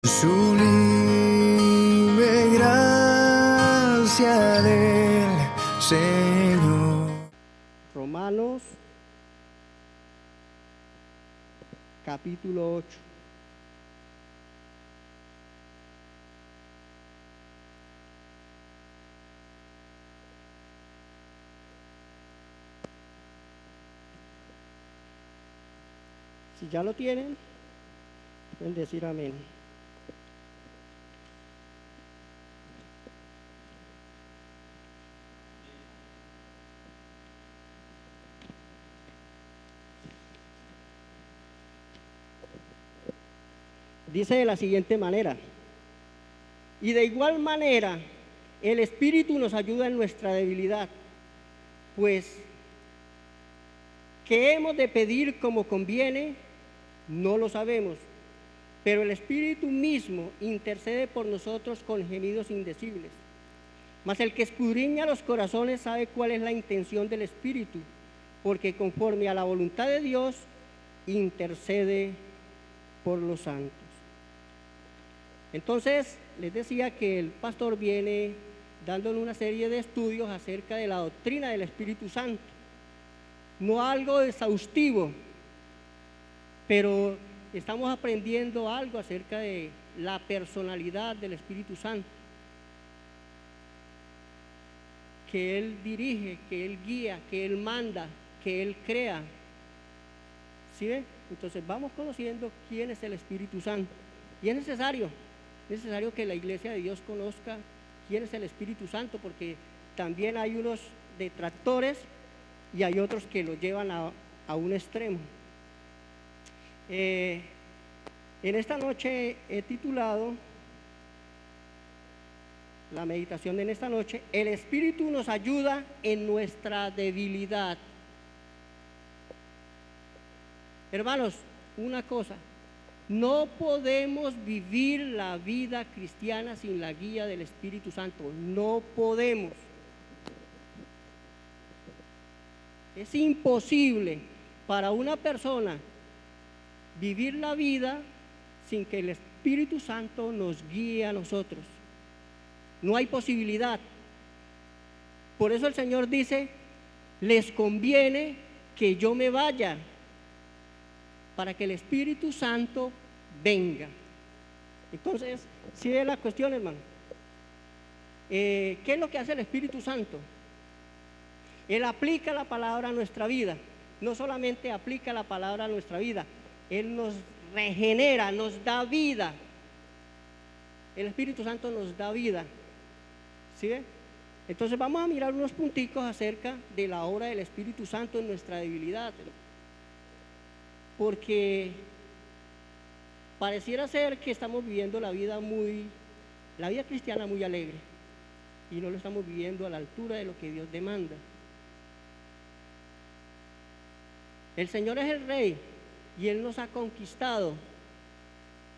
Sublime gracia del Señor. Romanos capítulo 8. Si ya lo tienen, pueden decir amén. Dice de la siguiente manera: y de igual manera el Espíritu nos ayuda en nuestra debilidad, pues ¿qué hemos de pedir como conviene? No lo sabemos, pero el Espíritu mismo intercede por nosotros con gemidos indecibles. Mas el que escudriña los corazones sabe cuál es la intención del Espíritu, porque conforme a la voluntad de Dios intercede por los santos. Entonces, les decía que el pastor viene dándole una serie de estudios acerca de la doctrina del Espíritu Santo. No algo exhaustivo, pero estamos aprendiendo algo acerca de la personalidad del Espíritu Santo. Que Él dirige, que Él guía, que Él manda, que Él crea. ¿Sí ven? Entonces vamos conociendo quién es el Espíritu Santo. Y es necesario que la Iglesia de Dios conozca quién es el Espíritu Santo, porque también hay unos detractores y hay otros que lo llevan a un extremo. En esta noche he titulado la meditación en esta noche: el Espíritu nos ayuda en nuestra debilidad. Hermanos, una cosa: no podemos vivir la vida cristiana sin la guía del Espíritu Santo. No podemos. Es imposible para una persona vivir la vida sin que el Espíritu Santo nos guíe a nosotros. No hay posibilidad. Por eso el Señor dice: les conviene que yo me vaya, para que el Espíritu Santo venga. Entonces, si es la cuestión, hermano, ¿qué es lo que hace el Espíritu Santo? Él aplica la palabra a nuestra vida. No solamente aplica la palabra a nuestra vida, Él nos regenera, nos da vida. El Espíritu Santo nos da vida. ¿Sí ven? Entonces vamos a mirar unos punticos acerca de la obra del Espíritu Santo en nuestra debilidad. Porque pareciera ser que estamos viviendo la vida cristiana muy alegre, y no lo estamos viviendo a la altura de lo que Dios demanda. El Señor es el Rey y Él nos ha conquistado,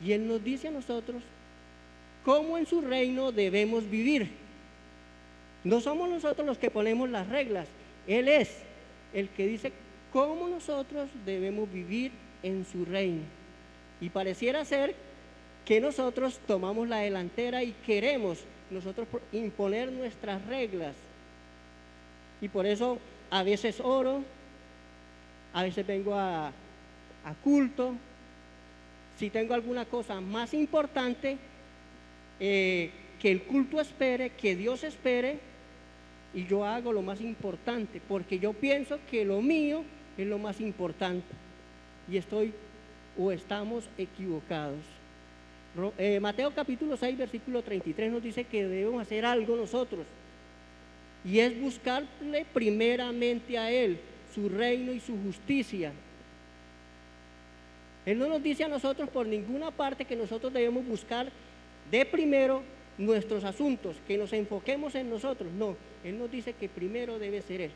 y Él nos dice a nosotros cómo en su reino debemos vivir. No somos nosotros los que ponemos las reglas, Él es el que dice cómo nosotros debemos vivir en su reino. Y pareciera ser que nosotros tomamos la delantera y queremos nosotros imponer nuestras reglas. Y por eso a veces oro, a veces vengo a culto. Si tengo alguna cosa más importante, que el culto espere, que Dios espere, y yo hago lo más importante, porque yo pienso que lo mío es lo más importante, y estamos equivocados. Mateo capítulo 6 versículo 33 nos dice que debemos hacer algo nosotros, y es buscarle primeramente a Él, su reino y su justicia. Él no nos dice a nosotros por ninguna parte que nosotros debemos buscar de primero nuestros asuntos, que nos enfoquemos en nosotros. No, Él nos dice que primero debe ser Él.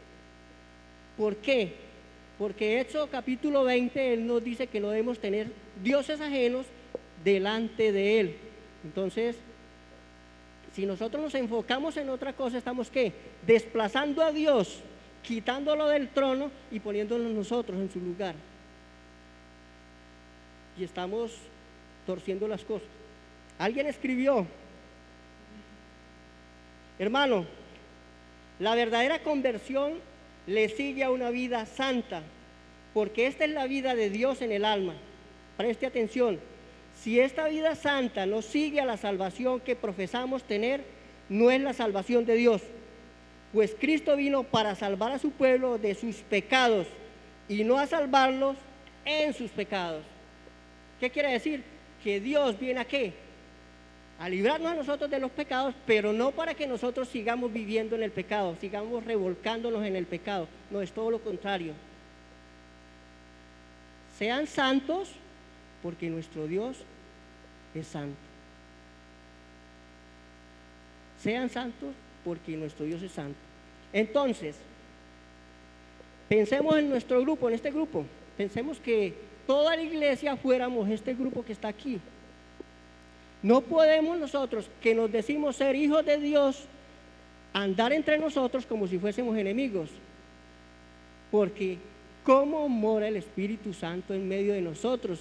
¿Por qué? Porque Éxodo capítulo 20, Él nos dice que no debemos tener dioses ajenos delante de Él. Entonces, si nosotros nos enfocamos en otra cosa, estamos ¿qué? Desplazando a Dios, quitándolo del trono y poniéndolo nosotros en su lugar. Y estamos torciendo las cosas. Alguien escribió, hermano, la verdadera conversión le sigue a una vida santa, porque esta es la vida de Dios en el alma. Preste atención, si esta vida santa no sigue a la salvación que profesamos tener, no es la salvación de Dios, pues Cristo vino para salvar a su pueblo de sus pecados y no a salvarlos en sus pecados. ¿Qué quiere decir? Que Dios viene ¿a qué? A librarnos a nosotros de los pecados, pero no para que nosotros sigamos viviendo en el pecado, sigamos revolcándonos en el pecado. No, es todo lo contrario. Sean santos porque nuestro Dios es santo. Sean santos porque nuestro Dios es santo. Entonces, pensemos en nuestro grupo, en este grupo. Pensemos que toda la iglesia fuéramos este grupo que está aquí. No podemos nosotros, que nos decimos ser hijos de Dios, andar entre nosotros como si fuésemos enemigos. Porque ¿cómo mora el Espíritu Santo en medio de nosotros?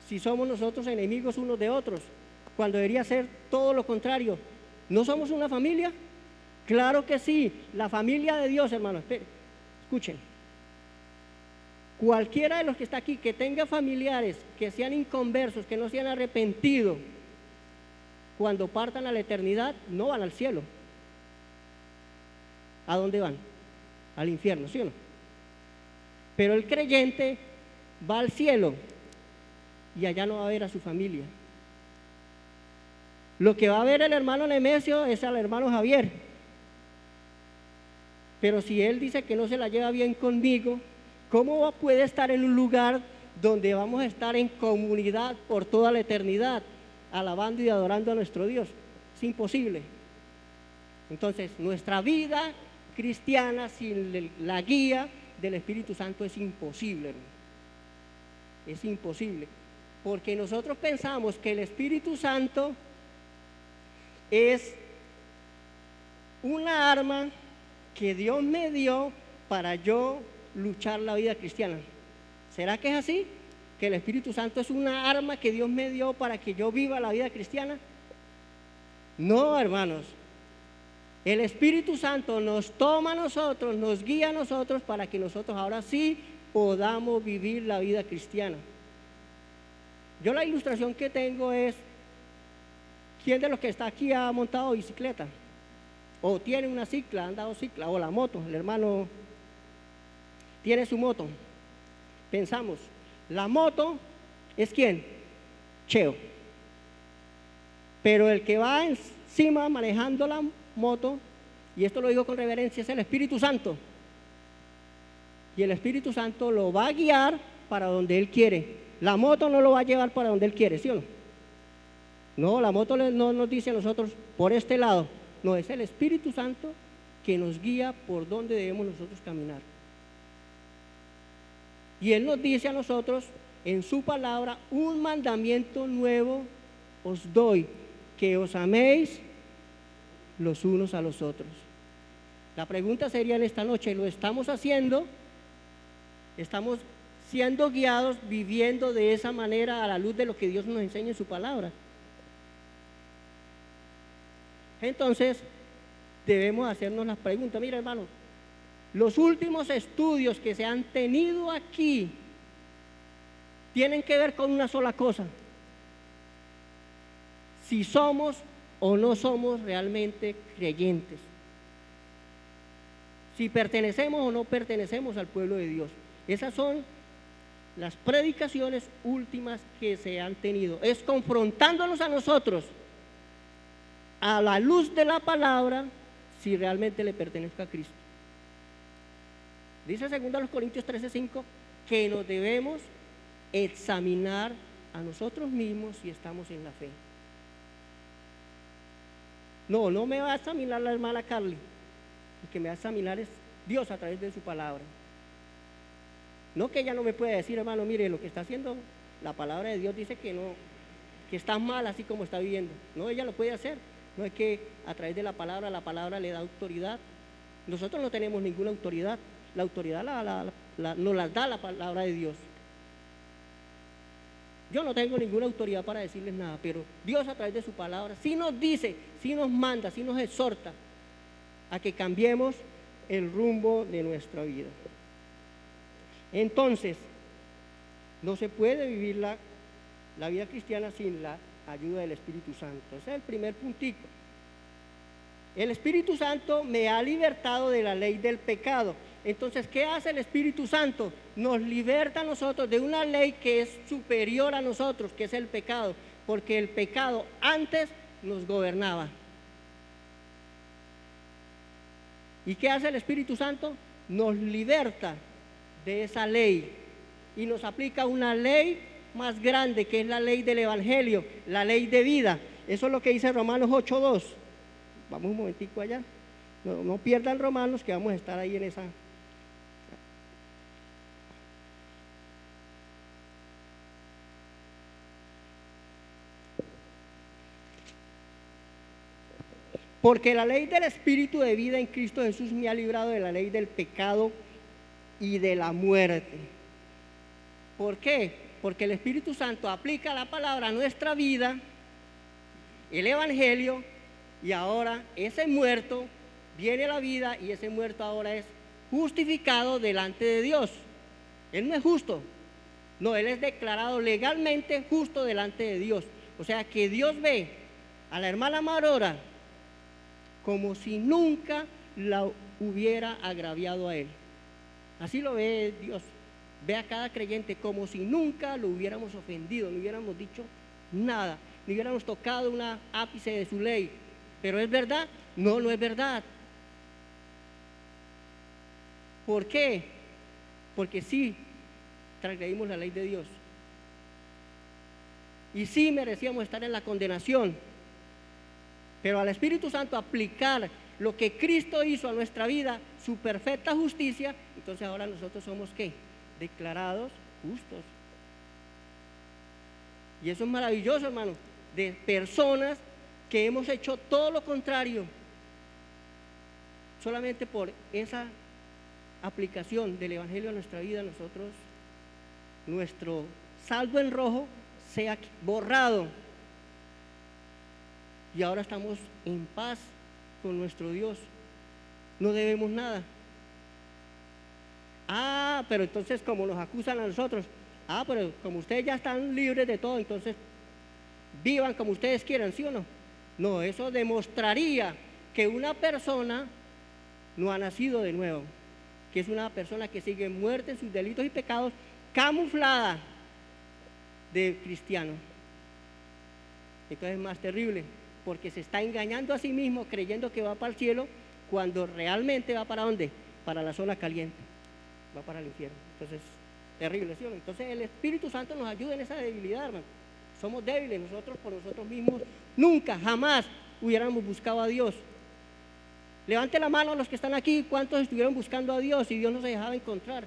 Si somos nosotros enemigos unos de otros, cuando debería ser todo lo contrario. ¿No somos una familia? Claro que sí, la familia de Dios, hermanos. Escuchen. Cualquiera de los que está aquí que tenga familiares que sean inconversos, que no se han arrepentido, cuando partan a la eternidad, no van al cielo. ¿A dónde van? Al infierno, ¿sí o no? Pero el creyente va al cielo y allá no va a ver a su familia. Lo que va a ver el hermano Nemesio es al hermano Javier. Pero si él dice que no se la lleva bien conmigo, ¿cómo puede estar en un lugar donde vamos a estar en comunidad por toda la eternidad, alabando y adorando a nuestro Dios? Es imposible. Entonces, nuestra vida cristiana sin la guía del Espíritu Santo es imposible, hermano. Es imposible. Porque nosotros pensamos que el Espíritu Santo es una arma que Dios me dio para yo luchar la vida cristiana. ¿Será que es así? ¿Que el Espíritu Santo es una arma que Dios me dio para que yo viva la vida cristiana? No, hermanos. El Espíritu Santo nos toma a nosotros, nos guía a nosotros para que nosotros ahora sí podamos vivir la vida cristiana. Yo la ilustración que tengo es, ¿quién de los que está aquí ha montado bicicleta? O tiene una cicla, ha andado cicla, o la moto, el hermano tiene su moto. Pensamos, la moto es ¿quién? Cheo. Pero el que va encima manejando la moto, y esto lo digo con reverencia, es el Espíritu Santo. Y el Espíritu Santo lo va a guiar para donde Él quiere. La moto no lo va a llevar para donde Él quiere, ¿sí o no? No, la moto no nos dice a nosotros por este lado. No, es el Espíritu Santo que nos guía por donde debemos nosotros caminar. Y Él nos dice a nosotros en su palabra, un mandamiento nuevo os doy, que os améis los unos a los otros. La pregunta sería en esta noche, ¿lo estamos haciendo? ¿Estamos siendo guiados, viviendo de esa manera a la luz de lo que Dios nos enseña en su palabra? Entonces, debemos hacernos las preguntas. Mira, hermano, los últimos estudios que se han tenido aquí tienen que ver con una sola cosa: si somos o no somos realmente creyentes, si pertenecemos o no pertenecemos al pueblo de Dios. Esas son las predicaciones últimas que se han tenido. Es confrontándonos a nosotros a la luz de la palabra si realmente le pertenezco a Cristo. Dice 2 Corintios 13:5 que nos debemos examinar a nosotros mismos si estamos en la fe. No me va a examinar la hermana Carly, el que me va a examinar es Dios a través de su palabra. No que ella no me pueda decir, hermano, mire, lo que está haciendo la palabra de Dios dice que no, que está mal así como está viviendo. No, ella lo puede hacer. No es que a través de la palabra le da autoridad. Nosotros no tenemos ninguna autoridad. La autoridad nos la da la palabra de Dios. Yo no tengo ninguna autoridad para decirles nada, pero Dios a través de su palabra sí nos dice, sí nos manda, sí nos exhorta a que cambiemos el rumbo de nuestra vida. Entonces, no se puede vivir la vida cristiana sin la ayuda del Espíritu Santo. Ese es el primer puntico. El Espíritu Santo me ha libertado de la ley del pecado. Entonces, ¿qué hace el Espíritu Santo? Nos liberta a nosotros de una ley que es superior a nosotros, que es el pecado, porque el pecado antes nos gobernaba. ¿Y qué hace el Espíritu Santo? Nos liberta de esa ley y nos aplica una ley más grande, que es la ley del Evangelio, la ley de vida. Eso es lo que dice Romanos 8:2. Vamos un momentico allá. No pierdan Romanos, que vamos a estar ahí en esa. Porque la ley del Espíritu de vida en Cristo Jesús me ha librado de la ley del pecado y de la muerte. ¿Por qué? Porque el Espíritu Santo aplica la palabra a nuestra vida, el Evangelio, y ahora ese muerto viene a la vida y ese muerto ahora es justificado delante de Dios. Él no es justo, no, él es declarado legalmente justo delante de Dios. O sea que Dios ve a la hermana Aurora como si nunca la hubiera agraviado a él. Así lo ve Dios. Ve a cada creyente como si nunca lo hubiéramos ofendido, no hubiéramos dicho nada, ni hubiéramos tocado una ápice de su ley. ¿Pero es verdad? No, no es verdad. ¿Por qué? Porque sí transgredimos la ley de Dios. Y sí merecíamos estar en la condenación. Pero al Espíritu Santo aplicar lo que Cristo hizo a nuestra vida, su perfecta justicia, entonces ahora nosotros somos ¿qué? Declarados justos. Y eso es maravilloso, hermano, de personas que hemos hecho todo lo contrario, solamente por esa aplicación del Evangelio a nuestra vida, nosotros, nuestro saldo en rojo sea borrado. Y ahora estamos en paz con nuestro Dios. No debemos nada. Ah, pero entonces como nos acusan a nosotros, pero como ustedes ya están libres de todo, entonces vivan como ustedes quieran, ¿sí o no? No, eso demostraría que una persona no ha nacido de nuevo, que es una persona que sigue muerta en sus delitos y pecados, camuflada de cristiano. Entonces es más terrible, porque se está engañando a sí mismo creyendo que va para el cielo, cuando realmente va para ¿dónde? Para la zona caliente, va para el infierno. Entonces, terrible, ¿sí o no? Entonces el Espíritu Santo nos ayuda en esa debilidad, hermano. Somos débiles, nosotros por nosotros mismos nunca, jamás hubiéramos buscado a Dios. Levante la mano a los que están aquí, ¿cuántos estuvieron buscando a Dios y Dios no se dejaba encontrar?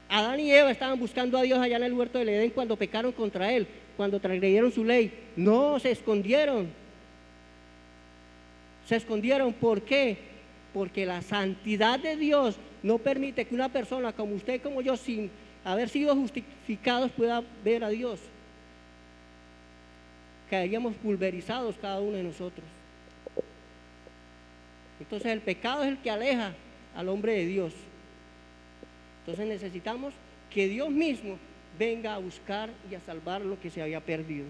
Adán y Eva estaban buscando a Dios allá en el huerto del Edén cuando pecaron contra Él, cuando transgredieron su ley. No, se escondieron. Se escondieron, ¿por qué? Porque la santidad de Dios no permite que una persona como usted y como yo, sin haber sido justificados, pueda ver a Dios. Caeríamos pulverizados cada uno de nosotros. Entonces el pecado es el que aleja al hombre de Dios. Entonces necesitamos que Dios mismo venga a buscar y a salvar lo que se había perdido.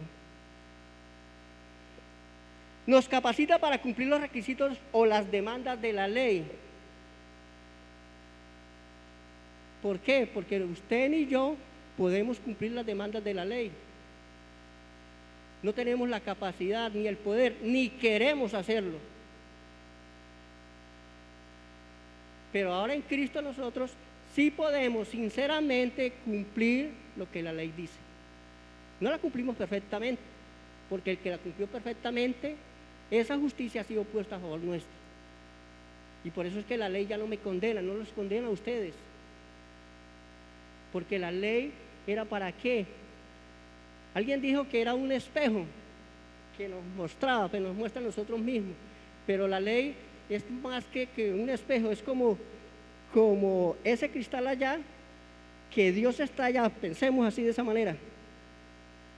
Nos capacita para cumplir los requisitos o las demandas de la ley. ¿Por qué? Porque usted ni yo podemos cumplir las demandas de la ley. No tenemos la capacidad, ni el poder, ni queremos hacerlo. Pero ahora en Cristo nosotros sí podemos sinceramente cumplir lo que la ley dice. No la cumplimos perfectamente, porque el que la cumplió perfectamente, esa justicia ha sido puesta a favor nuestro. Y por eso es que la ley ya no me condena, no los condena a ustedes. Porque la ley era ¿para qué? Alguien dijo que era un espejo que nos mostraba, que nos muestra a nosotros mismos. Pero la ley es más que un espejo, es como ese cristal allá, que Dios está allá, pensemos así de esa manera.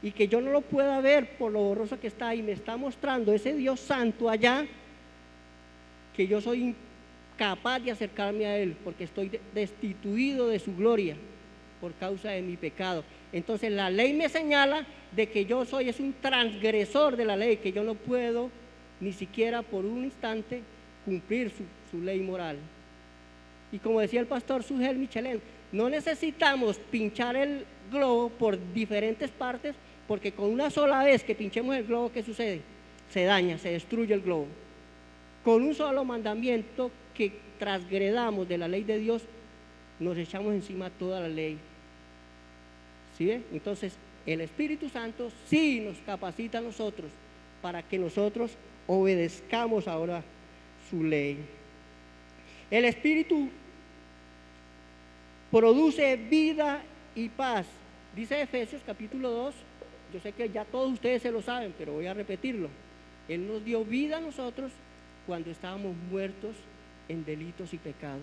y que yo no lo pueda ver por lo borroso que está y me está mostrando ese Dios santo allá, que yo soy incapaz de acercarme a Él porque estoy destituido de su gloria por causa de mi pecado. Entonces la ley me señala de que yo soy un transgresor de la ley, que yo no puedo ni siquiera por un instante cumplir su ley moral. Y como decía el pastor Sugel Michelén, no necesitamos pinchar el globo por diferentes partes, porque con una sola vez que pinchemos el globo, ¿qué sucede? Se daña, se destruye el globo. Con un solo mandamiento que transgredamos de la ley de Dios, nos echamos encima toda la ley. ¿Sí ve? Entonces, el Espíritu Santo sí nos capacita a nosotros para que nosotros obedezcamos ahora su ley. El Espíritu produce vida y paz. Dice Efesios capítulo 2, yo sé que ya todos ustedes se lo saben, pero voy a repetirlo. Él nos dio vida a nosotros cuando estábamos muertos en delitos y pecados.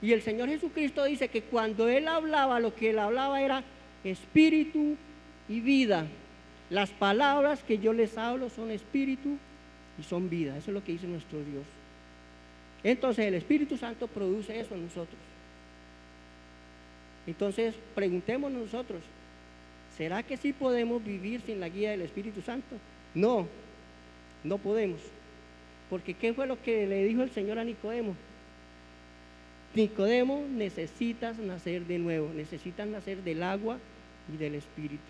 Y el Señor Jesucristo dice que cuando Él hablaba, lo que Él hablaba era espíritu y vida. Las palabras que yo les hablo son espíritu y son vida. Eso es lo que dice nuestro Dios. Entonces el Espíritu Santo produce eso en nosotros. Entonces preguntémonos nosotros, ¿será que sí podemos vivir sin la guía del Espíritu Santo? No, no podemos. Porque ¿qué fue lo que le dijo el Señor a Nicodemo? Nicodemo, necesitas nacer de nuevo, necesitas nacer del agua y del Espíritu.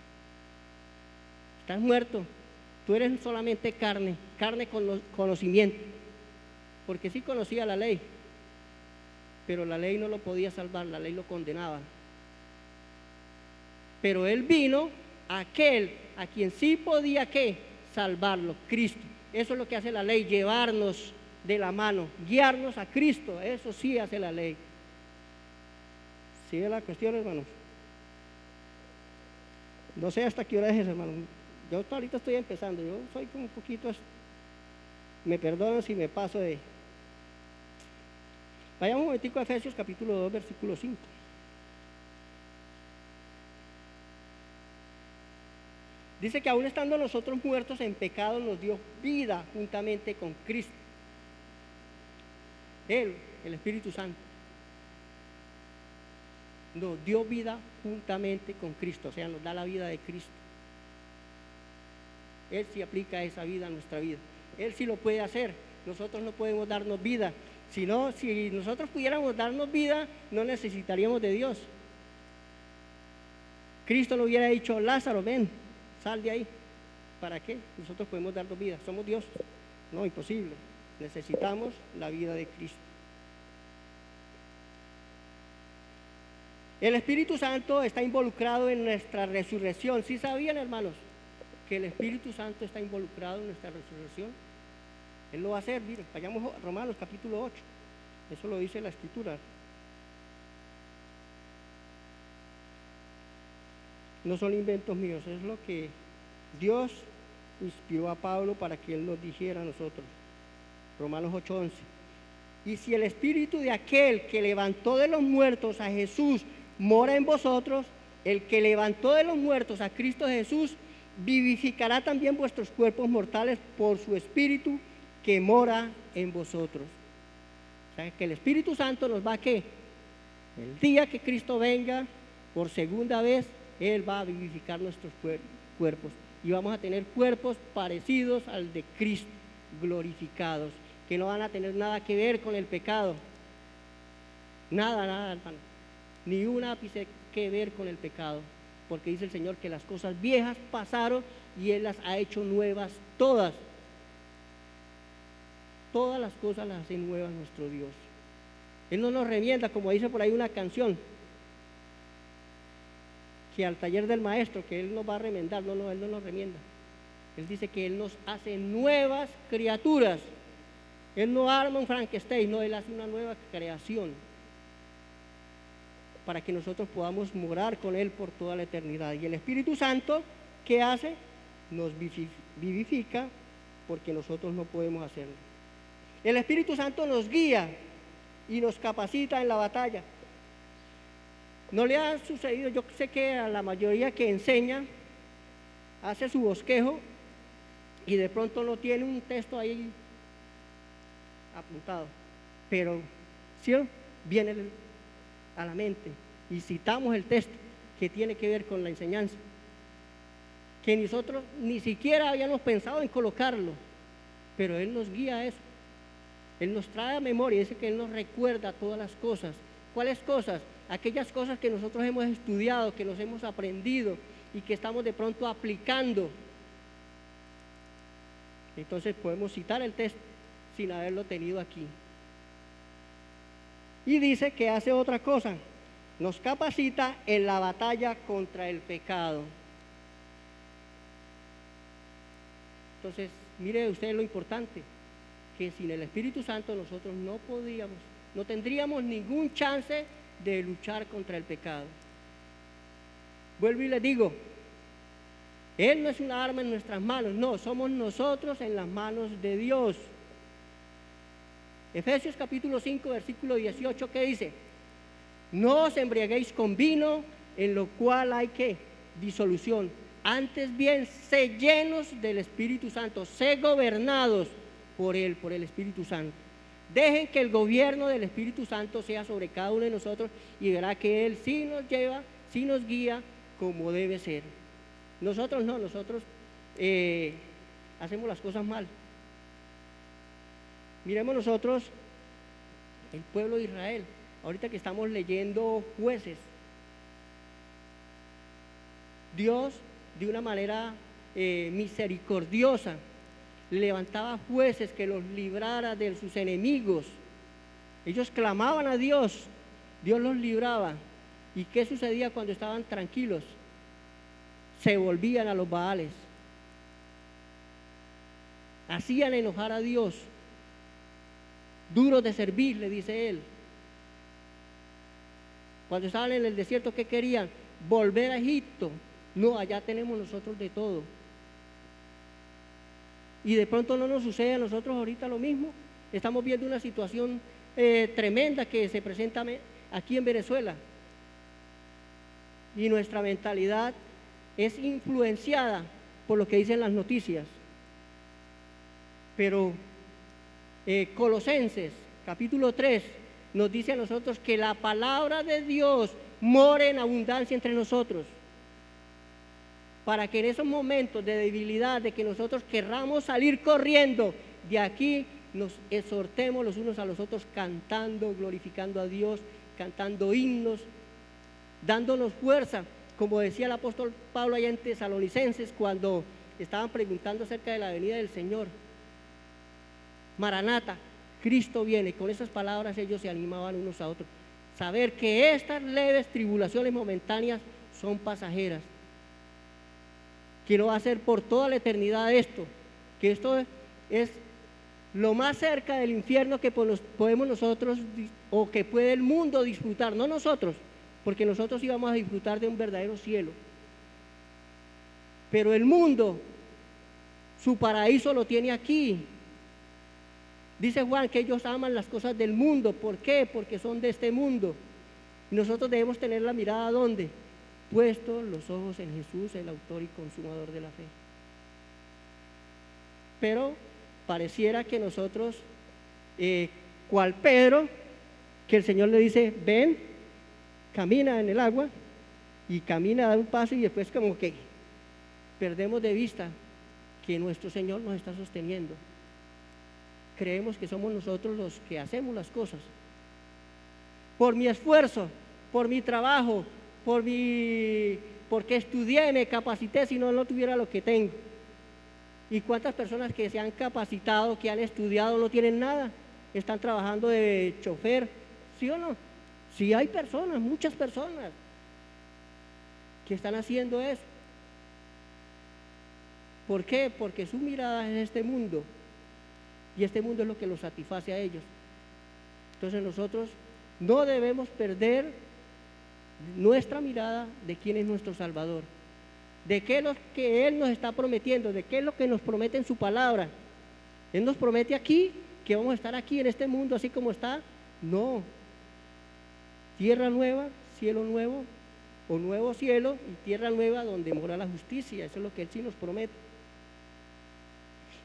Estás muerto, tú eres solamente carne, carne con conocimiento, porque sí conocía la ley, pero la ley no lo podía salvar, la ley lo condenaba. Pero Él vino, aquel a quien sí podía ¿qué? Salvarlo, Cristo. Eso es lo que hace la ley, llevarnos de la mano, guiarnos a Cristo. Eso sí hace la ley. ¿Sigue la cuestión, hermanos? No sé hasta qué hora es, hermano. Yo ahorita estoy empezando, yo soy como un poquito, me perdonan si me paso de... Vayamos un momentico a Efesios capítulo 2, versículo 5. Dice que aún estando nosotros muertos en pecado, nos dio vida juntamente con Cristo. Él, el Espíritu Santo, nos dio vida juntamente con Cristo, o sea, nos da la vida de Cristo. Él sí aplica esa vida a nuestra vida. Él sí lo puede hacer. Nosotros no podemos darnos vida. Si nosotros pudiéramos darnos vida, no necesitaríamos de Dios. Cristo no hubiera dicho, Lázaro, ven, sal de ahí. ¿Para qué? Nosotros podemos darnos vida. Somos Dios. No, imposible. Necesitamos la vida de Cristo. El Espíritu Santo está involucrado en nuestra resurrección. ¿Sí sabían, hermanos, que el Espíritu Santo está involucrado en nuestra resurrección? Él lo va a hacer, miren, vayamos a Romanos capítulo 8. Eso lo dice la Escritura. No son inventos míos, es lo que Dios inspiró a Pablo para que él nos dijera a nosotros. Romanos 8:11. Y si el Espíritu de aquel que levantó de los muertos a Jesús mora en vosotros, el que levantó de los muertos a Cristo Jesús vivificará también vuestros cuerpos mortales por su Espíritu que mora en vosotros. O sea, que el Espíritu Santo nos va a ¿qué? El día que Cristo venga por segunda vez, Él va a vivificar nuestros cuerpos y vamos a tener cuerpos parecidos al de Cristo, glorificados, que no van a tener nada que ver con el pecado. Nada, hermano. Ni un ápice que ver con el pecado, porque dice el Señor que las cosas viejas pasaron y Él las ha hecho nuevas todas. Todas las cosas las hace nuevas nuestro Dios. Él no nos remienda, como dice por ahí una canción, que al taller del maestro, que Él nos va a remendar. No, Él no nos remienda. Él dice que Él nos hace nuevas criaturas. Él no arma un Frankenstein, no, Él hace una nueva creación para que nosotros podamos morar con Él por toda la eternidad. Y el Espíritu Santo, ¿qué hace? Nos vivifica porque nosotros no podemos hacerlo. El Espíritu Santo nos guía y nos capacita en la batalla. ¿No le ha sucedido? Yo sé que a la mayoría que enseña hace su bosquejo y de pronto no tiene un texto ahí apuntado, pero ¿sí? Viene a la mente y citamos el texto que tiene que ver con la enseñanza, que nosotros ni siquiera habíamos pensado en colocarlo, pero Él nos guía a eso. Él nos trae a memoria, dice que Él nos recuerda todas las cosas. ¿Cuáles cosas? Aquellas cosas que nosotros hemos estudiado, que nos hemos aprendido y que estamos de pronto aplicando. Entonces podemos citar el texto sin haberlo tenido aquí. Y dice que hace otra cosa, nos capacita en la batalla contra el pecado. Entonces, mire usted lo importante, que sin el Espíritu Santo nosotros no tendríamos ningún chance de luchar contra el pecado. Vuelvo y les digo, Él no es una arma en nuestras manos, no, somos nosotros en las manos de Dios. Efesios capítulo 5, versículo 18, ¿qué dice? No os embriaguéis con vino, en lo cual hay que disolución. Antes bien, sé llenos del Espíritu Santo, sé gobernados por Él, por el Espíritu Santo. Dejen que el gobierno del Espíritu Santo sea sobre cada uno de nosotros y verá que Él sí nos lleva, sí nos guía como debe ser. Nosotros no, nosotros hacemos las cosas mal. Miremos nosotros el pueblo de Israel, ahorita que estamos leyendo Jueces. Dios, de una manera misericordiosa, levantaba jueces que los librara de sus enemigos. Ellos clamaban a Dios, Dios los libraba. ¿Y qué sucedía cuando estaban tranquilos? Se volvían a los Baales, hacían enojar a Dios, duros de servir, le dice Él. Cuando estaban en el desierto, ¿qué querían? Volver a Egipto. No, allá tenemos nosotros de todo. Y de pronto no nos sucede a nosotros ahorita lo mismo. Estamos viendo una situación tremenda que se presenta aquí en Venezuela. Y nuestra mentalidad es influenciada por lo que dicen las noticias. Pero Colosenses, capítulo 3, nos dice a nosotros que la palabra de Dios more en abundancia entre nosotros, para que en esos momentos de debilidad, de que nosotros querramos salir corriendo de aquí, nos exhortemos los unos a los otros cantando, glorificando a Dios, cantando himnos, dándonos fuerza, como decía el apóstol Pablo allá en Tesalonicenses cuando estaban preguntando acerca de la venida del Señor. Maranata, Cristo viene. Con esas palabras ellos se animaban unos a otros. Saber que estas leves tribulaciones momentáneas son pasajeras, que no va a ser por toda la eternidad esto, que esto es lo más cerca del infierno que podemos nosotros o que puede el mundo disfrutar, no nosotros, porque nosotros íbamos a disfrutar de un verdadero cielo, pero el mundo, su paraíso lo tiene aquí. Dice Juan que ellos aman las cosas del mundo. ¿Por qué? Porque son de este mundo. Y nosotros debemos tener la mirada ¿dónde? Puestos los ojos en Jesús, el autor y consumador de la fe. Pero pareciera que nosotros, cual Pedro, que el Señor le dice, ven, camina en el agua, y camina a dar un paso y después como que perdemos de vista que nuestro Señor nos está sosteniendo. Creemos que somos nosotros los que hacemos las cosas. Por mi esfuerzo, por mi trabajo, porque estudié, me capacité, si no, no tuviera lo que tengo. ¿Y cuántas personas que se han capacitado, que han estudiado, no tienen nada? Están trabajando de chofer, ¿sí o no? Sí hay personas, muchas personas, que están haciendo eso. ¿Por qué? Porque su mirada es este mundo. Y este mundo es lo que los satisface a ellos. Entonces nosotros no debemos perder nuestra mirada de quién es nuestro Salvador, de qué es lo que Él nos está prometiendo, de qué es lo que nos promete en su palabra. Él nos promete aquí que vamos a estar aquí en este mundo así como está. No. Tierra nueva, cielo nuevo o nuevo cielo y tierra nueva donde mora la justicia. Eso es lo que Él sí nos promete.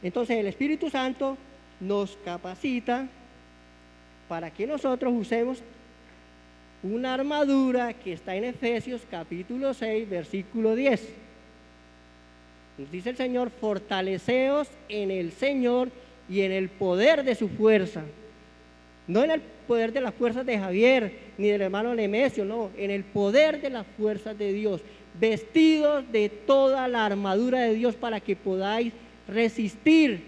Entonces el Espíritu Santo nos capacita para que nosotros usemos una armadura que está en Efesios capítulo 6, versículo 10. Nos dice el Señor: fortaleceos en el Señor y en el poder de su fuerza. No en el poder de las fuerzas de Javier ni del hermano Nemesio, no, en el poder de las fuerzas de Dios, vestidos de toda la armadura de Dios para que podáis resistir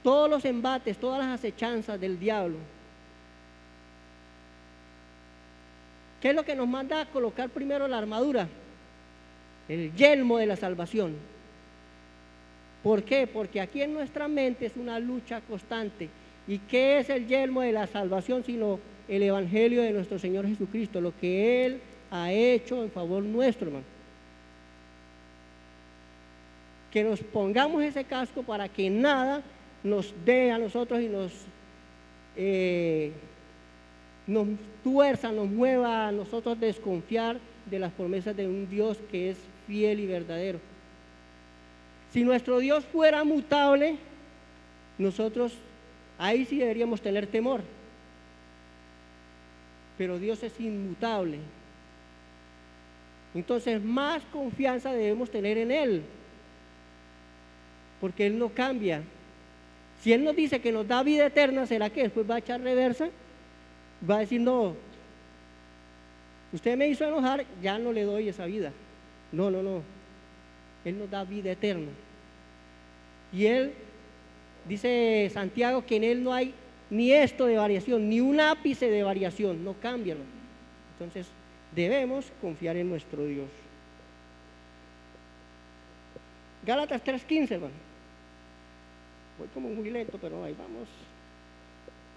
todos los embates, todas las acechanzas del diablo. ¿Qué es lo que nos manda a colocar primero la armadura? El yelmo de la salvación. ¿Por qué? Porque aquí en nuestra mente es una lucha constante. ¿Y qué es el yelmo de la salvación sino el evangelio de nuestro Señor Jesucristo? Lo que Él ha hecho en favor nuestro, hermano. Que nos pongamos ese casco para que nada nos dé a nosotros y nos tuerza, nos mueva a nosotros desconfiar de las promesas de un Dios que es fiel y verdadero. Si nuestro Dios fuera mutable, nosotros ahí sí deberíamos tener temor. Pero Dios es inmutable. Entonces más confianza debemos tener en Él, porque Él no cambia. Si Él nos dice que nos da vida eterna, ¿será que después va a echar reversa? Va a decir: no, usted me hizo enojar, ya no le doy esa vida. No, no, no. Él nos da vida eterna. Y Él, dice Santiago, que en Él no hay ni esto de variación, ni un ápice de variación, no cambia. Entonces debemos confiar en nuestro Dios. Gálatas 3:15, hermano. Voy como muy lento, pero ahí vamos.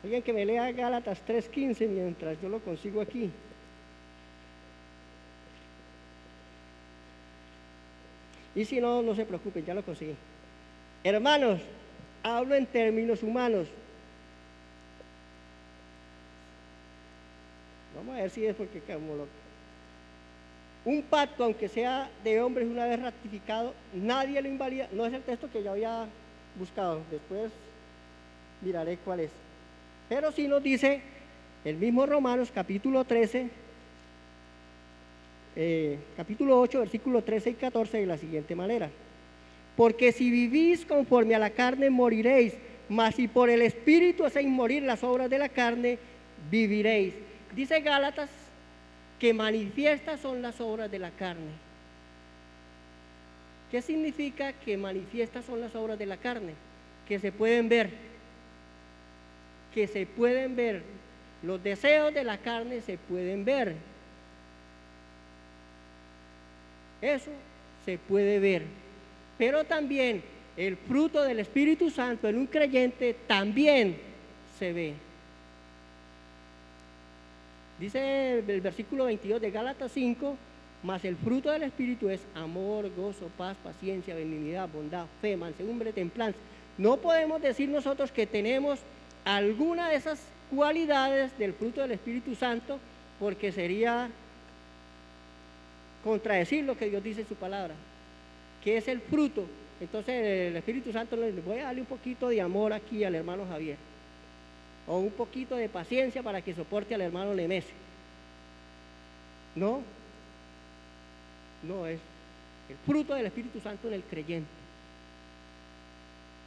Alguien que me lea Gálatas 3:15 mientras yo lo consigo aquí. Y si no, no se preocupen, ya lo conseguí. Hermanos, hablo en términos humanos. Vamos a ver si es porque como un pacto, aunque sea de hombres una vez ratificado, nadie lo invalida. No es el texto que yo había buscado, después miraré cuál es. Pero sí nos dice el mismo Romanos capítulo 13, capítulo 8, versículos 13 y 14 de la siguiente manera: porque si vivís conforme a la carne moriréis, mas si por el Espíritu hacéis morir las obras de la carne, viviréis. Dice Gálatas que manifiestas son las obras de la carne. ¿Qué significa que manifiestas son las obras de la carne? Que se pueden ver. Que se pueden ver. Los deseos de la carne se pueden ver. Eso se puede ver. Pero también el fruto del Espíritu Santo en un creyente también se ve. Dice el versículo 22 de Gálatas 5: mas el fruto del Espíritu es amor, gozo, paz, paciencia, benignidad, bondad, fe, mansedumbre, templanza. No podemos decir nosotros que tenemos alguna de esas cualidades del fruto del Espíritu Santo, porque sería contradecir lo que Dios dice en su palabra, que es el fruto. Entonces el Espíritu Santo le dice: voy a darle un poquito de amor aquí al hermano Javier, o un poquito de paciencia para que soporte al hermano Nemesio. No, no es el fruto del Espíritu Santo en el creyente.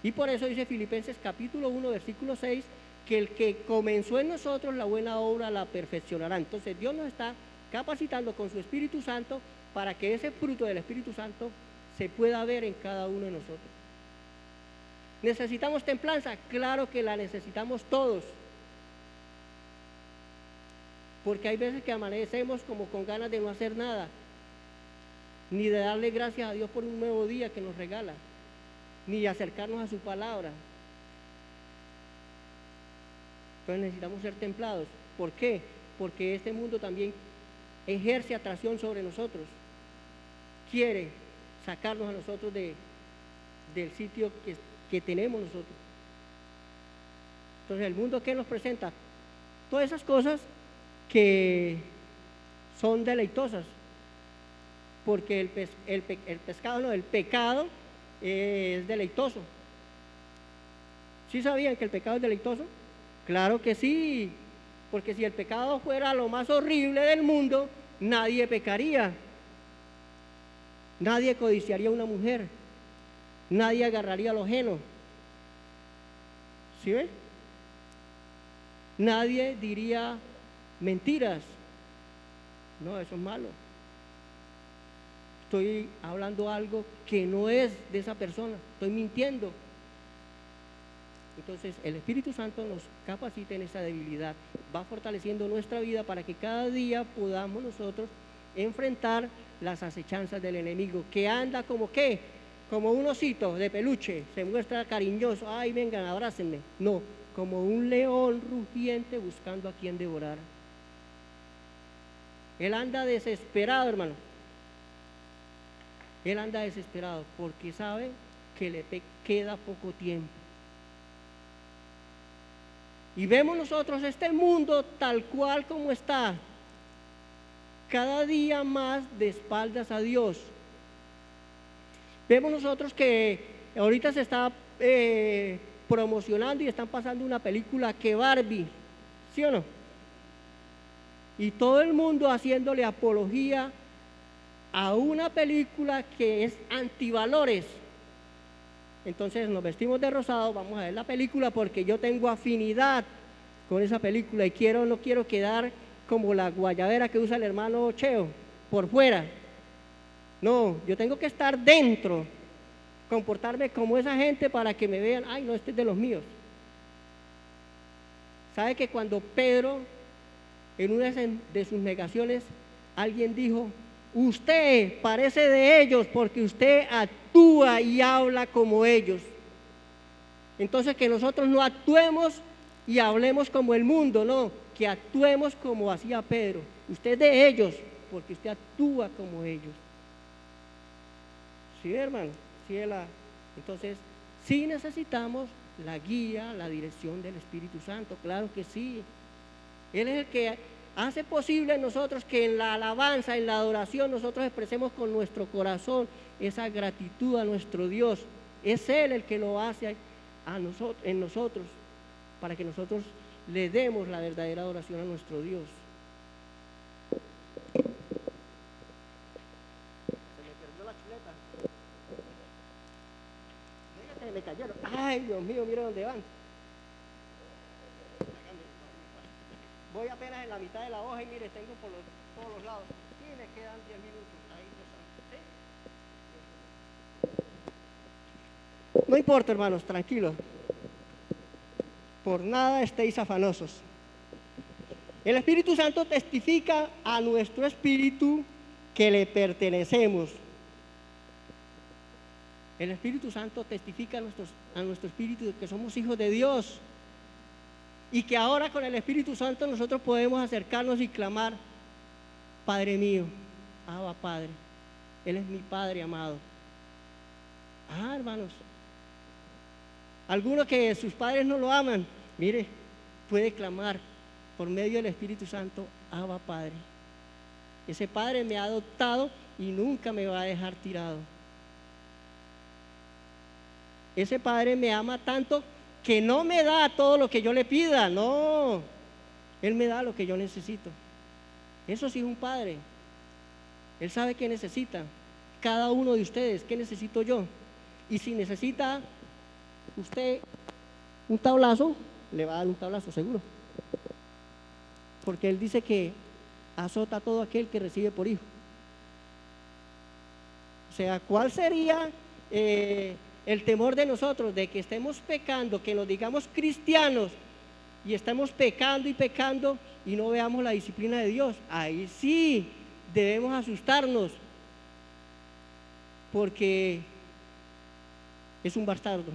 Y por eso dice Filipenses capítulo 1, versículo 6, que el que comenzó en nosotros la buena obra la perfeccionará. Entonces Dios nos está capacitando con su Espíritu Santo para que ese fruto del Espíritu Santo se pueda ver en cada uno de nosotros. ¿Necesitamos templanza? Claro que la necesitamos todos. Porque hay veces que amanecemos como con ganas de no hacer nada, ni de darle gracias a Dios por un nuevo día que nos regala, ni de acercarnos a su palabra. Entonces necesitamos ser templados. ¿Por qué? Porque este mundo también ejerce atracción sobre nosotros. Quiere sacarnos a nosotros del sitio que tenemos nosotros. Entonces el mundo, ¿qué nos presenta? Todas esas cosas que son deleitosas, porque el pecado es deleitoso. ¿Sí sabían que el pecado es deleitoso? Claro que sí, porque si el pecado fuera lo más horrible del mundo, nadie pecaría, nadie codiciaría a una mujer, nadie agarraría lo ajeno. ¿Sí ven? Nadie diría mentiras. No, eso es malo. Estoy hablando algo que no es de esa persona, estoy mintiendo. Entonces el Espíritu Santo nos capacita en esa debilidad, va fortaleciendo nuestra vida para que cada día podamos nosotros enfrentar las acechanzas del enemigo, que anda como ¿qué? Como un osito de peluche, se muestra cariñoso, ay vengan, abrácenme. No, como un león rugiente buscando a quien devorar. Él anda desesperado, hermano. Él anda desesperado porque sabe que le queda poco tiempo. Y vemos nosotros este mundo tal cual como está, cada día más de espaldas a Dios. Vemos nosotros que ahorita se está promocionando y están pasando una película que Barbie, ¿sí o no? Y todo el mundo haciéndole apología a una película que es antivalores. Entonces nos vestimos de rosado, vamos a ver la película porque yo tengo afinidad con esa película y no quiero quedar como la guayabera que usa el hermano Cheo, por fuera. No, yo tengo que estar dentro, comportarme como esa gente para que me vean, ay no, este es de los míos. ¿Sabe que cuando Pedro, en una de sus negaciones, alguien dijo, usted parece de ellos porque usted actúa y habla como ellos? Entonces que nosotros no actuemos y hablemos como el mundo, no, que actuemos como hacía Pedro. Usted es de ellos porque usted actúa como ellos. ¿Sí, hermano? ¿Sí, entonces, sí necesitamos la guía, la dirección del Espíritu Santo, claro que sí. Él es el que hace posible en nosotros que en la alabanza, en la adoración, nosotros expresemos con nuestro corazón esa gratitud a nuestro Dios. Es Él el que lo hace en nosotros, para que nosotros le demos la verdadera adoración a nuestro Dios. Se me perdió la chuleta. Se me cayeron. Ay, Dios mío, mira dónde van. Voy apenas en la mitad de la hoja y mire, tengo por todos los lados. Y me quedan 10 minutos. Ahí ¿sí? No importa, hermanos, tranquilos. Por nada estéis afanosos. El Espíritu Santo testifica a nuestro espíritu que le pertenecemos. El Espíritu Santo testifica a nuestro espíritu que somos hijos de Dios. Y que ahora con el Espíritu Santo nosotros podemos acercarnos y clamar, Padre mío, Abba Padre, Él es mi Padre amado. Hermanos, algunos que sus padres no lo aman, mire, puede clamar por medio del Espíritu Santo, Abba Padre. Ese Padre me ha adoptado y nunca me va a dejar tirado. Ese Padre me ama tanto que no me da todo lo que yo le pida, no, Él me da lo que yo necesito. Eso sí es un Padre. Él sabe qué necesita cada uno de ustedes, qué necesito yo. Y si necesita usted un tablazo, le va a dar un tablazo seguro, porque Él dice que azota a todo aquel que recibe por hijo. O sea, ¿cuál sería el temor de nosotros de que estemos pecando, que nos digamos cristianos y estemos pecando y no veamos la disciplina de Dios? Ahí sí debemos asustarnos, porque es un bastardo,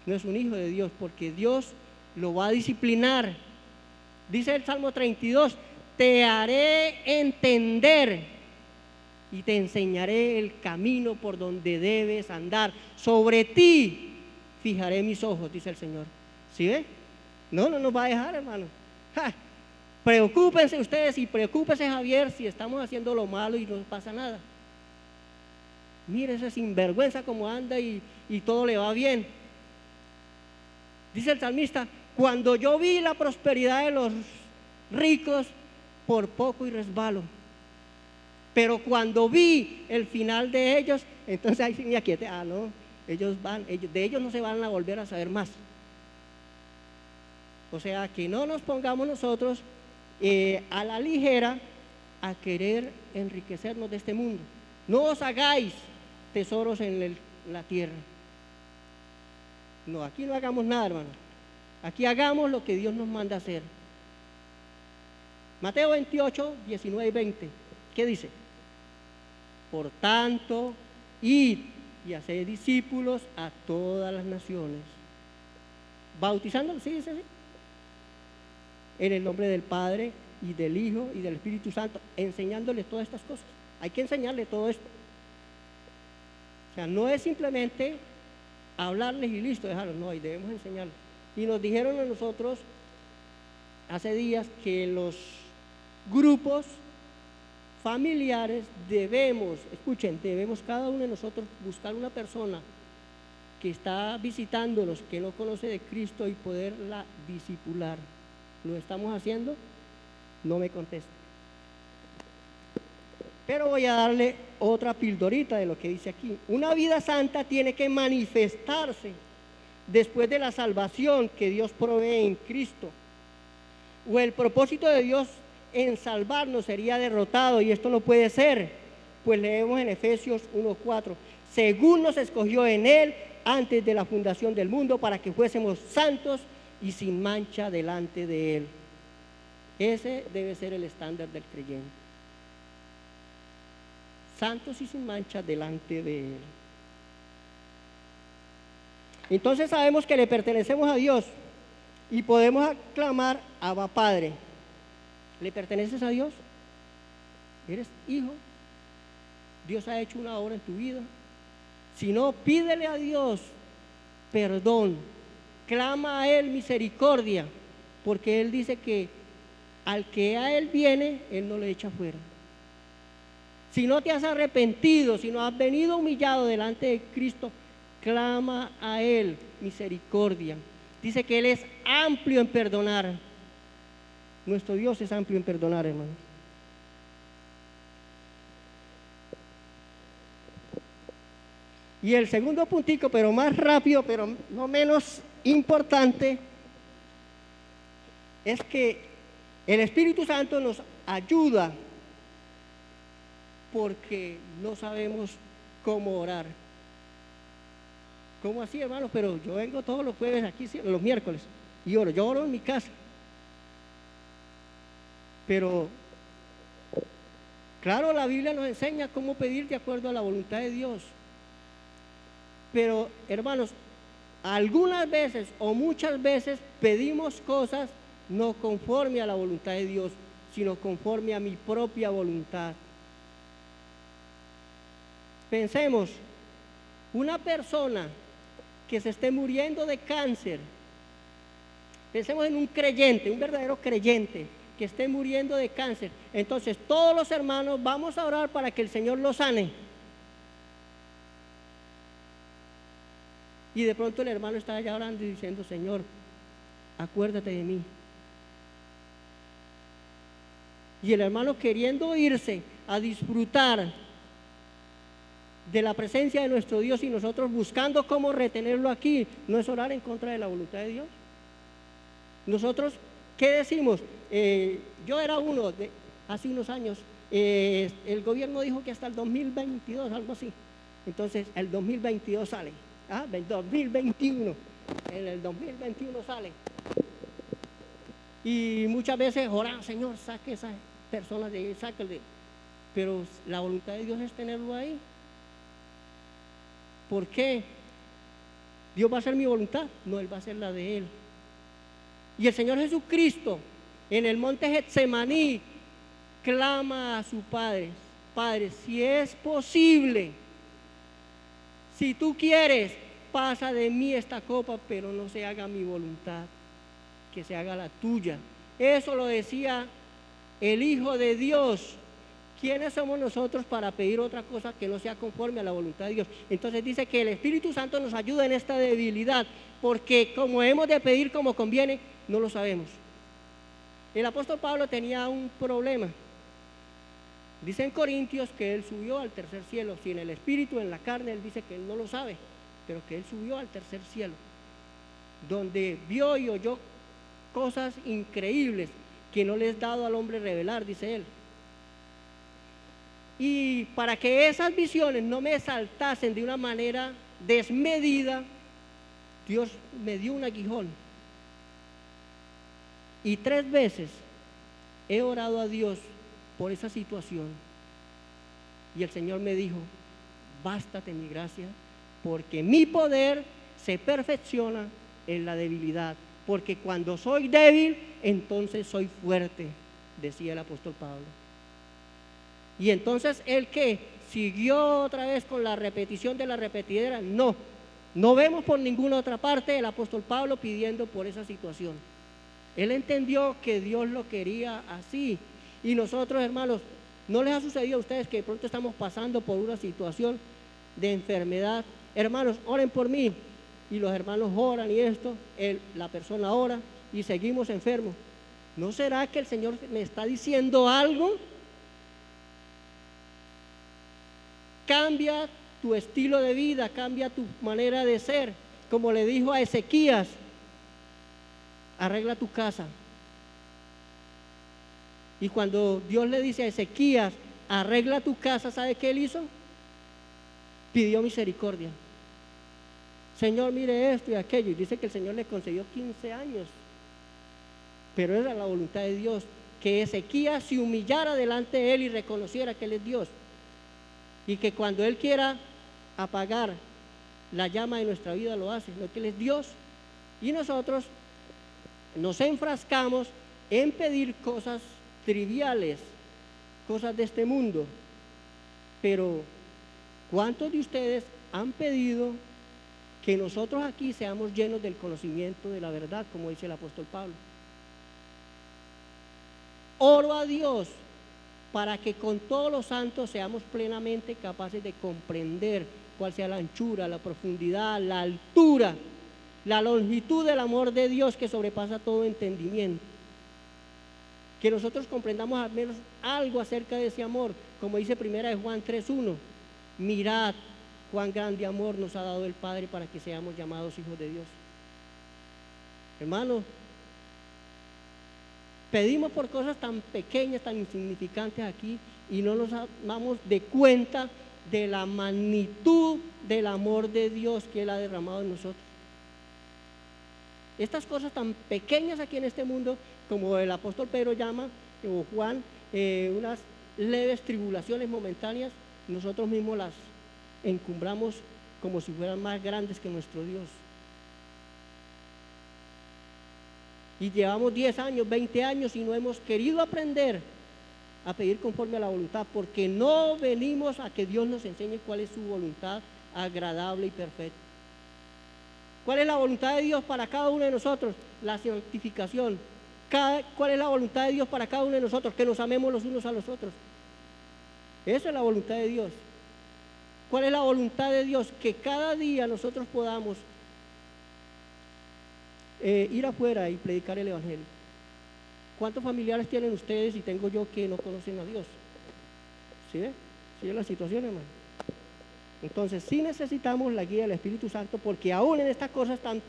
no es un hijo de Dios, porque Dios lo va a disciplinar. Dice el Salmo 32, te haré entender y te enseñaré el camino por donde debes andar. Sobre ti fijaré mis ojos, dice el Señor. ¿Sí ve? No nos va a dejar, hermano. Preocúpense ustedes y preocúpese Javier si estamos haciendo lo malo y no pasa nada. Mire ese sinvergüenza como anda y todo le va bien. Dice el salmista, cuando yo vi la prosperidad de los ricos, por poco y resbalo. Pero cuando vi el final de ellos, entonces ahí sí me aquieté. Ah, no, de ellos no se van a volver a saber más. O sea, que no nos pongamos nosotros a la ligera a querer enriquecernos de este mundo. No os hagáis tesoros en la tierra. No, aquí no hagamos nada, hermano. Aquí hagamos lo que Dios nos manda hacer. Mateo 28, 19 y 20. ¿Qué dice? Por tanto, id y haced discípulos a todas las naciones, bautizándolos, ¿sí dice así? En el nombre del Padre y del Hijo y del Espíritu Santo, enseñándoles todas estas cosas. Hay que enseñarle todo esto. O sea, no es simplemente hablarles y listo, dejarlos, no, y debemos enseñarles. Y nos dijeron a nosotros hace días que en los grupos familiares debemos, escuchen, debemos cada uno de nosotros buscar una persona que está visitándonos, que no conoce de Cristo y poderla discipular. ¿Lo estamos haciendo? No me conteste. Pero voy a darle otra pildorita de lo que dice aquí. Una vida santa tiene que manifestarse después de la salvación que Dios provee en Cristo. O el propósito de Dios en salvarnos sería derrotado, y esto no puede ser. Pues leemos en Efesios 1:4, según nos escogió en Él antes de la fundación del mundo para que fuésemos santos y sin mancha delante de Él. Ese debe ser el estándar del creyente. Santos y sin mancha delante de Él. Entonces sabemos que le pertenecemos a Dios y podemos aclamar Abba Padre. ¿Le perteneces a Dios? ¿Eres hijo? Dios ha hecho una obra en tu vida. Si no, pídele a Dios perdón, clama a Él misericordia, porque Él dice que al que a Él viene, Él no le echa fuera. Si no te has arrepentido, si no has venido humillado delante de Cristo, clama a Él misericordia. Dice que Él es amplio en perdonar. Nuestro Dios es amplio en perdonar, hermanos. Y el segundo puntico, pero más rápido, pero no menos importante, es que el Espíritu Santo nos ayuda porque no sabemos cómo orar. ¿Cómo así, hermano? Pero yo vengo todos los jueves aquí, los miércoles, y oro. Yo oro en mi casa. Pero, claro, la Biblia nos enseña cómo pedir de acuerdo a la voluntad de Dios. Pero, hermanos, algunas veces o muchas veces pedimos cosas no conforme a la voluntad de Dios, sino conforme a mi propia voluntad. Pensemos, una persona que se esté muriendo de cáncer, pensemos en un creyente, un verdadero creyente que esté muriendo de cáncer. Entonces todos los hermanos vamos a orar para que el Señor lo sane. Y de pronto el hermano está allá orando y diciendo: Señor, acuérdate de mí. Y el hermano queriendo irse a disfrutar de la presencia de nuestro Dios y nosotros buscando cómo retenerlo aquí, ¿no es orar en contra de la voluntad de Dios? Nosotros, ¿qué decimos? Yo era uno de hace unos años, el gobierno dijo que hasta el 2022, algo así. Entonces el 2022 sale, el 2021, en el 2021 sale. Y muchas veces oramos: Señor, saque esas personas de ahí, sáquenle. Pero la voluntad de Dios es tenerlo ahí. ¿Por qué? ¿Dios va a hacer mi voluntad? No, Él va a hacer la de Él. Y el Señor Jesucristo en el monte Getsemaní clama a su Padre: Padre, si es posible, si tú quieres, pasa de mí esta copa, pero no se haga mi voluntad, que se haga la tuya. Eso lo decía el Hijo de Dios. ¿Quiénes somos nosotros para pedir otra cosa que no sea conforme a la voluntad de Dios? Entonces dice que el Espíritu Santo nos ayuda en esta debilidad, porque como hemos de pedir como conviene, no lo sabemos. El apóstol Pablo tenía un problema. Dice en Corintios que él subió al tercer cielo. Si en el Espíritu, en la carne, él dice que él no lo sabe, pero que él subió al tercer cielo, donde vio y oyó cosas increíbles que no les es dado al hombre revelar, dice él. Y para que esas visiones no me saltasen de una manera desmedida, Dios me dio un aguijón. Y 3 veces he orado a Dios por esa situación. Y el Señor me dijo: bástate mi gracia, porque mi poder se perfecciona en la debilidad. Porque cuando soy débil, entonces soy fuerte, decía el apóstol Pablo. Y entonces él que siguió otra vez con la repetición de la repetidera, no vemos por ninguna otra parte el apóstol Pablo pidiendo por esa situación. Él entendió que Dios lo quería así. Y nosotros, hermanos, ¿no les ha sucedido a ustedes que de pronto estamos pasando por una situación de enfermedad? Hermanos, oren por mí. Y los hermanos oran y la persona ora y seguimos enfermos. ¿No será que el Señor me está diciendo algo? Cambia tu estilo de vida, cambia tu manera de ser. Como le dijo a Ezequías: arregla tu casa. Y cuando Dios le dice a Ezequías: arregla tu casa, ¿sabe qué él hizo? Pidió misericordia. Señor, mire esto y aquello. Y dice que el Señor le concedió 15 años. Pero era la voluntad de Dios que Ezequías se humillara delante de él y reconociera que él es Dios. Y que cuando Él quiera apagar la llama de nuestra vida lo hace, no, que Él es Dios. Y nosotros nos enfrascamos en pedir cosas triviales, cosas de este mundo. Pero ¿cuántos de ustedes han pedido que nosotros aquí seamos llenos del conocimiento de la verdad, como dice el apóstol Pablo? Oro a Dios para que con todos los santos seamos plenamente capaces de comprender cuál sea la anchura, la profundidad, la altura, la longitud del amor de Dios que sobrepasa todo entendimiento. Que nosotros comprendamos al menos algo acerca de ese amor, como dice 1 Juan 3:1. Mirad cuán grande amor nos ha dado el Padre para que seamos llamados hijos de Dios. Hermanos, pedimos por cosas tan pequeñas, tan insignificantes aquí, y no nos damos de cuenta de la magnitud del amor de Dios que Él ha derramado en nosotros. Estas cosas tan pequeñas aquí en este mundo, como el apóstol Pedro llama, o Juan, unas leves tribulaciones momentáneas, nosotros mismos las encumbramos como si fueran más grandes que nuestro Dios. Y llevamos 10 años, 20 años y no hemos querido aprender a pedir conforme a la voluntad, porque no venimos a que Dios nos enseñe cuál es su voluntad agradable y perfecta. ¿Cuál es la voluntad de Dios para cada uno de nosotros? La santificación. ¿Cuál es la voluntad de Dios para cada uno de nosotros? Que nos amemos los unos a los otros. Esa es la voluntad de Dios. ¿Cuál es la voluntad de Dios? Que cada día nosotros podamos ir afuera y predicar el Evangelio. ¿Cuántos familiares tienen ustedes y tengo yo que no conocen a Dios? ¿Sí ve? ¿Sí es la situación, hermano? Entonces sí necesitamos la guía del Espíritu Santo, porque aún en estas cosas tan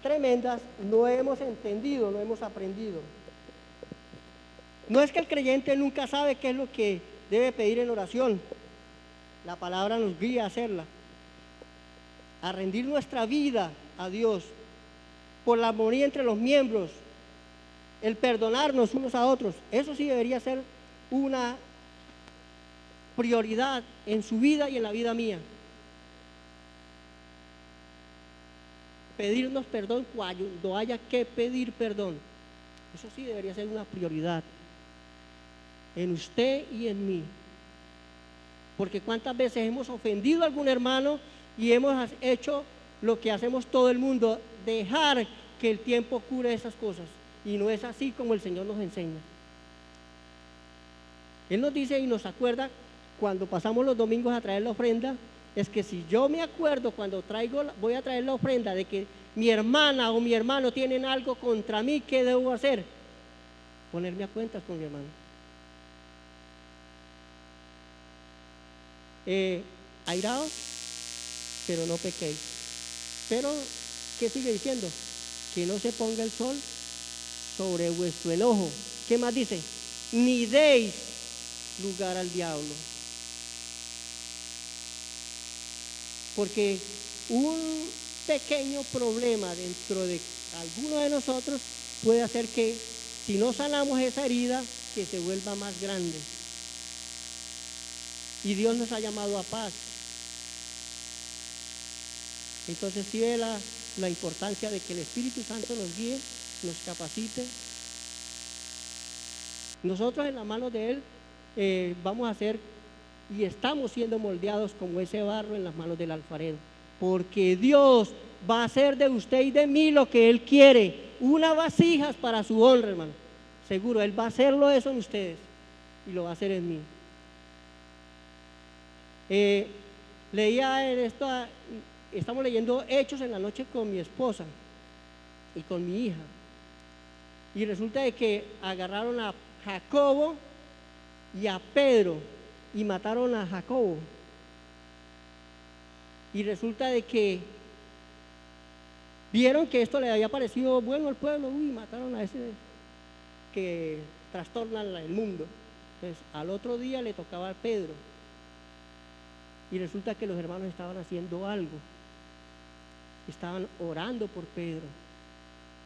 tremendas no hemos entendido, no hemos aprendido. No es que el creyente nunca sabe qué es lo que debe pedir en oración. La palabra nos guía a hacerla, a rendir nuestra vida a Dios por la armonía entre los miembros, el perdonarnos unos a otros. Eso sí debería ser una prioridad en su vida y en la vida mía. Pedirnos perdón cuando haya que pedir perdón. Eso sí debería ser una prioridad en usted y en mí. Porque cuántas veces hemos ofendido a algún hermano y hemos hecho lo que hacemos todo el mundo, dejar que el tiempo cure esas cosas. y no es así como el Señor nos enseña. Él nos dice y nos acuerda cuando pasamos los domingos a traer la ofrenda, es que si yo me acuerdo cuando voy a traer la ofrenda de que mi hermana o mi hermano tienen algo contra mí, ¿qué debo hacer? Ponerme a cuentas con mi hermano. Airaos, pero no pequéis. Pero, ¿qué sigue diciendo? Que no se ponga el sol sobre vuestro enojo. ¿Qué más dice? Ni deis lugar al diablo. Porque un pequeño problema dentro de alguno de nosotros puede hacer que, si no sanamos esa herida, que se vuelva más grande. Y Dios nos ha llamado a paz. Entonces sí ve la importancia de que el Espíritu Santo nos guíe, nos capacite. Nosotros en las manos de Él vamos a ser y estamos siendo moldeados como ese barro en las manos del alfarero. Porque Dios va a hacer de usted y de mí lo que Él quiere. Unas vasijas para su honra, hermano. Seguro, Él va a hacerlo eso en ustedes y lo va a hacer en mí. Leía en esto, estamos leyendo Hechos en la noche con mi esposa y con mi hija. Y resulta de que agarraron a Jacobo y a Pedro y mataron a Jacobo. Y resulta de que vieron que esto le había parecido bueno al pueblo, mataron a ese que trastorna el mundo. Entonces, al otro día le tocaba a Pedro. Y resulta que los hermanos estaban haciendo algo. Estaban orando por Pedro.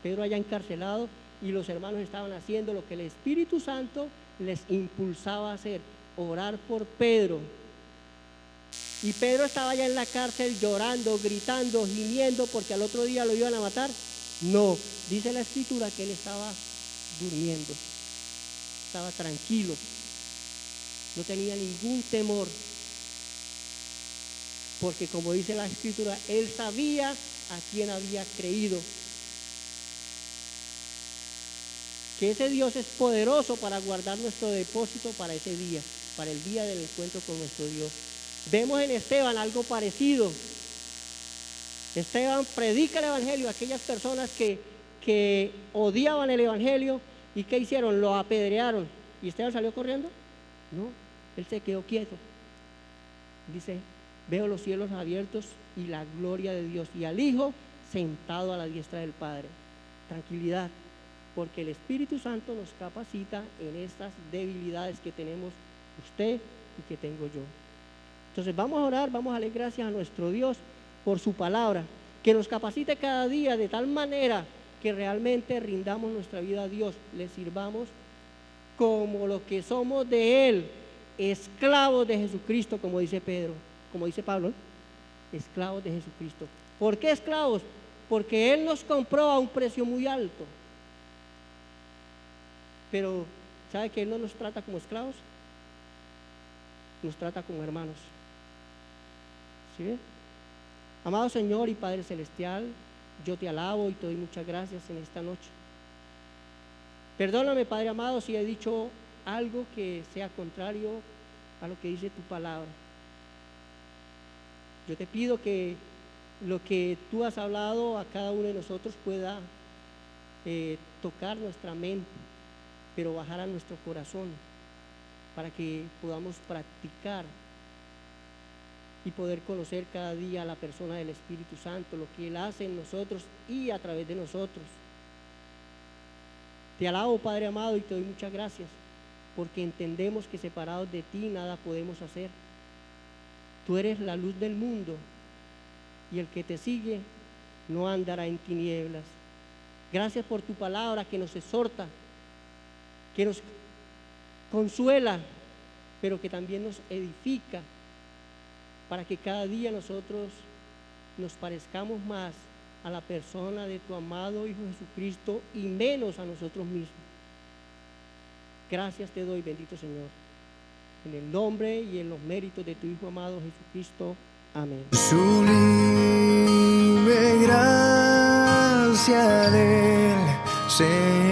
Pedro allá encarcelado y los hermanos estaban haciendo lo que el Espíritu Santo les impulsaba a hacer, orar por Pedro. Y Pedro estaba allá en la cárcel llorando, gritando, gimiendo porque al otro día lo iban a matar. No, dice la Escritura que él estaba durmiendo, estaba tranquilo, no tenía ningún temor. Porque como dice la Escritura, él sabía a quién había creído. Que ese Dios es poderoso para guardar nuestro depósito para ese día, para el día del encuentro con nuestro Dios. Vemos en Esteban algo parecido. Esteban predica el Evangelio a aquellas personas que odiaban el Evangelio. ¿Y qué hicieron? Lo apedrearon. ¿Y Esteban salió corriendo? No, él se quedó quieto. Dice: veo los cielos abiertos y la gloria de Dios y al Hijo sentado a la diestra del Padre. Tranquilidad, porque el Espíritu Santo nos capacita en estas debilidades que tenemos usted y que tengo yo. Entonces vamos a orar, vamos a darle gracias a nuestro Dios por su palabra, que nos capacite cada día de tal manera que realmente rindamos nuestra vida a Dios, le sirvamos como lo que somos de Él, esclavos de Jesucristo, como dice Pedro. Como dice Pablo, esclavos de Jesucristo. ¿Por qué esclavos? Porque Él nos compró a un precio muy alto. Pero, ¿sabe que Él no nos trata como esclavos? Nos trata como hermanos. ¿Sí? Amado Señor y Padre Celestial, yo te alabo y te doy muchas gracias en esta noche. Perdóname, Padre amado, si he dicho algo que sea contrario a lo que dice tu palabra. Yo te pido que lo que tú has hablado a cada uno de nosotros pueda tocar nuestra mente, pero bajar a nuestro corazón, para que podamos practicar y poder conocer cada día a la persona del Espíritu Santo, lo que Él hace en nosotros y a través de nosotros. Te alabo, Padre amado, y te doy muchas gracias, porque entendemos que separados de ti nada podemos hacer. Tú eres la luz del mundo y el que te sigue no andará en tinieblas. Gracias por tu palabra que nos exhorta, que nos consuela, pero que también nos edifica para que cada día nosotros nos parezcamos más a la persona de tu amado Hijo Jesucristo y menos a nosotros mismos. Gracias te doy, bendito Señor. En el nombre y en los méritos de tu Hijo amado Jesucristo. Amén. Sublime gracia del Señor.